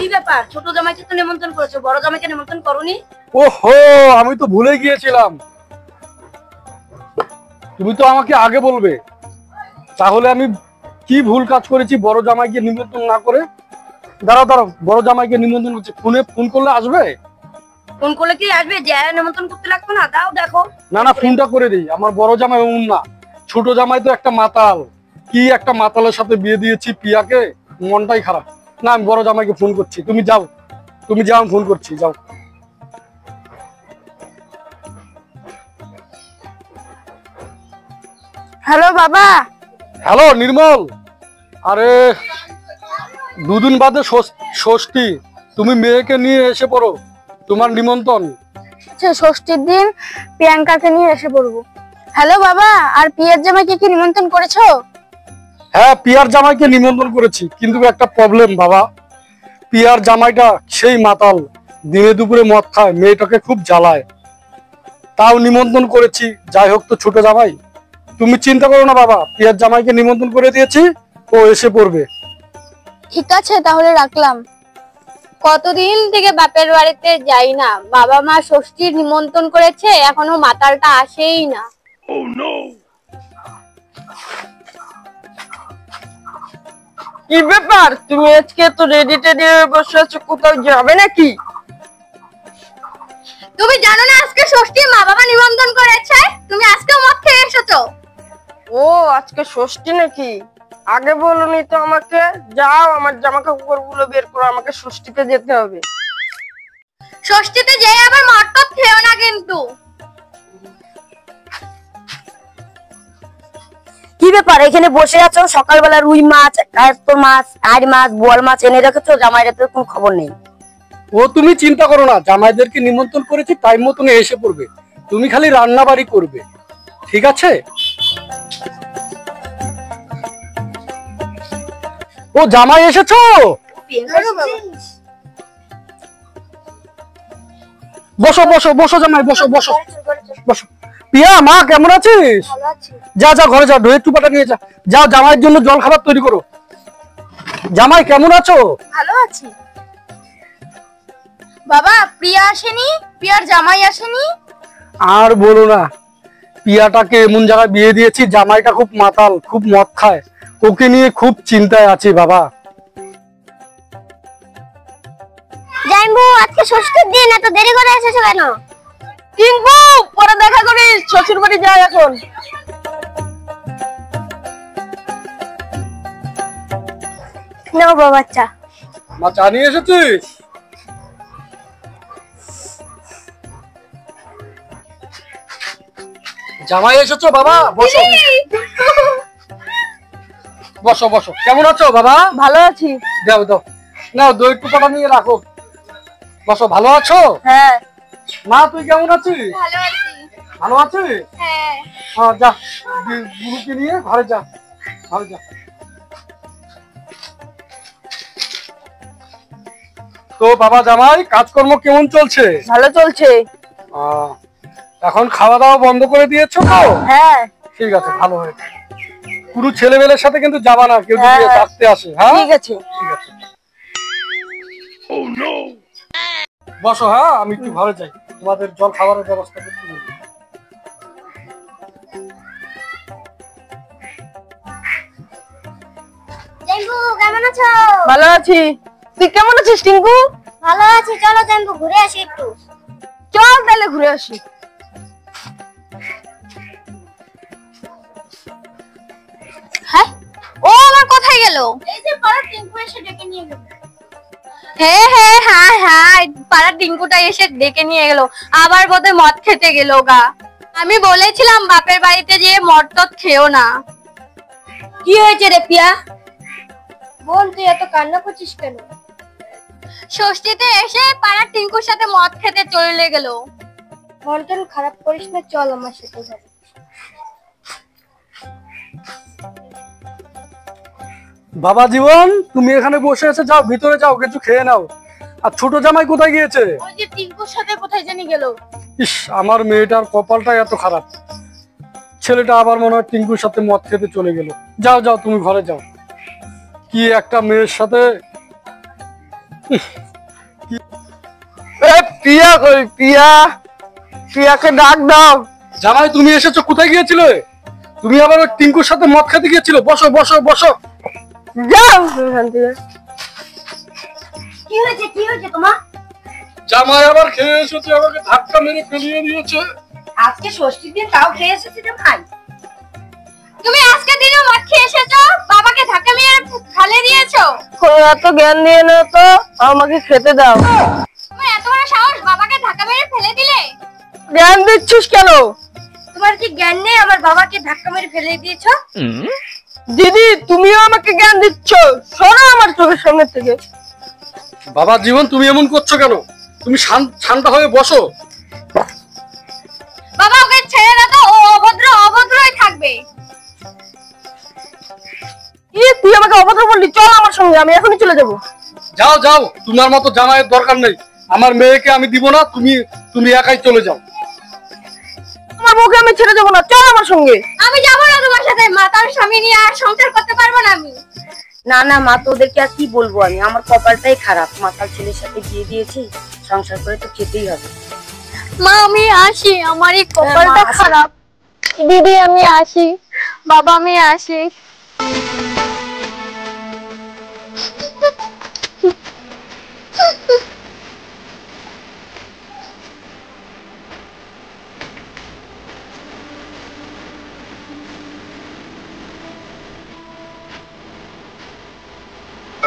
কি ব্যাপার, ছোট জামাইকে তো নিমন্ত্রণ করেছো, বড় জামাইকে নিমন্ত্রণ করোনি? ওহো, আমি তো ভুলে গিয়েছিলাম। তুমি তো আমাকে আগে বলবে, তাহলে আমি কি ভুল কাজ করেছি বড় জামাইকে নিমন্ত্রণ না করে। দাঁড়াও দাঁড়াও, বড় জামাইকে নিমন্ত্রণ করছি। ফোন করলে আসবে? ফোন করলে কি আসবে? যে নিমন্ত্রণ করতে লাগতো না? দাও দেখো। না না, ফোনটা করে দিই। আমার বড় জামাই এমন না, ছোট জামাই তো একটা মাতাল। কি একটা মাতালের সাথে বিয়ে দিয়েছি পিয়াকে, মনটাই খারাপ। না, আমি বড় জামাইকে ফোন করছি। তুমি যাও, আমি ফোন করছি, যাও। হ্যালো বাবা। হ্যালো নির্মল, আরে দুদিন বাদে ষষ্ঠী, তুমি মেয়েকে নিয়ে এসে পড়ো, তোমার নিমন্ত্রণ। ষষ্ঠীর দিন প্রিয়াঙ্কাকে নিয়ে এসে পড়বো। হ্যালো বাবা, আর পিয়ার জামাইকে কি নিমন্ত্রণ করেছো? হ্যাঁ, পিয়ার জামাইকে নিমন্ত্রণ করেছি, কিন্তু একটা প্রবলেম বাবা। পিয়ার জামাইটা সেই মাতাল, দিনে দুপুরে মদ খায়, মেয়েটাকে খুব জ্বালায়। তাও নিমন্ত্রণ করেছি, যাই হোক তো ছোট জামাই। তুমি চিন্তা করো না বাবা, পিয়ার জামাইকে নিমন্ত্রণ করে দিয়েছি, ও এসে পড়বে। ঠিক আছে, তাহলে রাখলাম। কতদিন থেকে বাপের বাড়িতে যাই না, বাবা মা ষষ্ঠীর নিমন্ত্রণ করেছে, এখনো মাতালটা আসেই না। কি ব্যাপার, তুমি আজকে তো রেডি টেডি হয়ে বসে আছো, কোথাও যাবে নাকি? তুমি জানো না আজকে ষষ্ঠী, মা বাবা নিমন্ত্রণ করেছে, তুমি আজকেও মদ খেয়ে এসেছো। ও আজকে ষষ্ঠী নাকি? আগে বলনি তো আমাকে। যাও, আমার জামা কাপড় গুলো বের করো, আমাকে ষষ্ঠীতে যেতে হবে। ষষ্ঠীতে যেয়ে আবার মদ টদ খেও না কিন্তু। কি ব্যাপার, এখানে বসে আছো? সকালবেলা রুই মাছ, কায়স্তর মাছ, আর মাছ, বোয়াল মাছ এনে রেখেছো, জামাইরা তো কোনো খবর নেই। ও তুমি চিন্তা করো না, জামাইদেরকে নিমন্ত্রণ করেছি, টাইম মতন এসে পড়বে। তুমি খালি রান্না বাড়ি করবে, ঠিক আছে? ও জামাই এসেছো? বসো বসো বসো জামাই, বসো বসো বসো। পিয়া, মা কেমন আছিস? যা যা ঘরে যা, দইয়ের টুপাটা নিয়ে যা। যাও, জামাইয়ের জন্য জল খাবার তৈরি করো। জামাই কেমন আছো? ভালো আছি। বাবা, প্রিয়া আসেনি? প্রিয়ার জামাই আসেনি? আর বলো না, পিয়াটাকে এমন জায়গায় বিয়ে দিয়েছি, জামাইটা খুব মাতাল, খুব মদ খায়। ওকে নিয়ে খুব চিন্তায় আছি বাবা। জাইম্বু, আজকে ষষ্ঠীর দিন, এত দেরি করে এসেছো কেন? টিঙ্কু, পরে দেখা করিস, শ্বশুর বাড়ি যাই এখন। নাও বাবা, বাচ্চা। মা, চা নিয়ে এসেছিস? জামাই এসেছো বাবা, বসো বসো বসো। কেমন আছো বাবা? ভালো আছি। দাও দাও, নাও দইয়ের টুপাটা নিয়ে রাখো। বসো। ভালো আছো? হ্যাঁ। মা, তুই কেমন আছিস? ভালো আছি। ভালো আছিস? হ্যাঁ। হ্যাঁ, যা, গুরুকে নিয়ে ঘরে যা, ঘরে যা। তো বাবা জামাই, কাজকর্ম কেমন চলছে? ভালো চলছে। এখন খাওয়া দাওয়া বন্ধ করে দিয়েছো তো? হ্যাঁ। ঠিক আছে, ভালো হয়েছে। পুরো ছেলেমেয়ের সাথে কিন্তু যাবা না, কেউ যদি ডাকতে আসে। হ্যাঁ, ঠিক আছে। ঠিক আছে। বসো, হ্যাঁ, আমি একটু ঘরে যাই, তোমাদের জল খাবারের ব্যবস্থা করতে হবে। জাইম্বু, কেমন আছো? ভালো আছি। তুই কেমন আছিস টিঙ্কু? ভালো আছি। চলো জাইম্বু, ঘুরে আসি একটু। চল তাহলে ঘুরে আসি। হ্যাঁ, ও আমার কোথায় গেল? এই যে পাড়ার টিঙ্কু এসে ডেকে নিয়ে গেল। হ্যাঁ হ্যাঁ হ্যাঁ হ্যাঁ, পাড়ার টিঙ্কুটা এসে ডেকে নিয়ে গেল, আবার বোধহয় মদ খেতে গেল গা। আমি বলেছিলাম বাপের বাড়িতে যেয়ে মদ টদ খেও না। কি হয়েছে রে পিয়া? বোন, তুই এত কান্না করছিস কেন? ষষ্ঠীতে এসে পাড়ার টিঙ্কুর সাথে মদ খেতে চলে গেল। মন টন খারাপ করিস না, চল আমার সাথে যাবি। বাবা জীবন, তুমি এখানে বসে আছো, যাও ভিতরে যাও, কিছু খেয়ে নাও। আর ছোট জামাই কোথায় গিয়েছে? ওই যে টিঙ্কুর সাথে কোথায় জানি গেল। ইস, আমার মেয়েটার কপালটা এত খারাপ, ছেলেটা আবার মনে হয় টিঙ্কুর সাথে মদ খেতে চলে গেল। যাও যাও, তুমি ঘরে যাও। কি একটা মেয়ের সাথে পিয়া কই পিয়া, পিয়াকে ডাক দাও। জামাই তুমি এসেছো, কোথায় গিয়েছিলে? তুমি আবার ওই টিঙ্কুর সাথে মদ খেতে গিয়েছিলে? বসো বসো বসো। যাও এখান থেকে। কি হয়েছে তোমার? জামাই আবার খেয়ে এসেছে, আমাকে ধাক্কা মেরে ফেলিয়ে দিয়েছে। আজকে ষষ্ঠীর দিন তাও খেয়ে এসেছি জামাই। তুমি আজকে দিনও মদ খেয়ে এসেছো, বাবাকে ধাক্কা মেরে ফেলে দিয়েছো। এত জ্ঞান দিয়ে না তো, আমাকে খেতে দাও। তোমার এত বড় সাহস, বাবাকে ধাক্কা মেরে ফেলে দিলে? জ্ঞান দিচ্ছিস কেন? তোমার কি জ্ঞান নেই? আমার বাবাকে ধাক্কা মেরে ফেলে দিয়েছো। দিদি তুমিও আমাকে জ্ঞান দিচ্ছ, সরো আমার চোখের সামনে থেকে। বাবা জীবন, তুমি এমন করছো কেন? তুমি ঠান্ডা হয়ে বসো। বাবা ওকে ছেড়ে দাও তো, ও অভদ্রই থাকবে। তুই আমাকে অভদ্র বললি, চল আমার সঙ্গে, আমি এখনই চলে যাবো। যাও যাও, তোমার মতো জামাইয়ের দরকার নেই। আমার মেয়েকে আমি দিব না, তুমি একাই চলে যাও। আমার বউকে আমি ছেড়ে যাবো না, চল আমার সঙ্গে। আমি যাবো না তোমার সাথে, মাতার স্বামী নিয়ে আর সংসার করতে পারবো না আমি। না না মা, তোদেরকে আর কি বলবো আমি, আমার কপালটাই খারাপ, মাতাল ছেলের সাথে বিয়ে দিয়েছি, সংসার করে তো খেতেই হবে। মা আমি আসি, আমার এই কপালটা মা, আসি। খারাপ। দিদি আমি আসি, বাবা আমি আসি।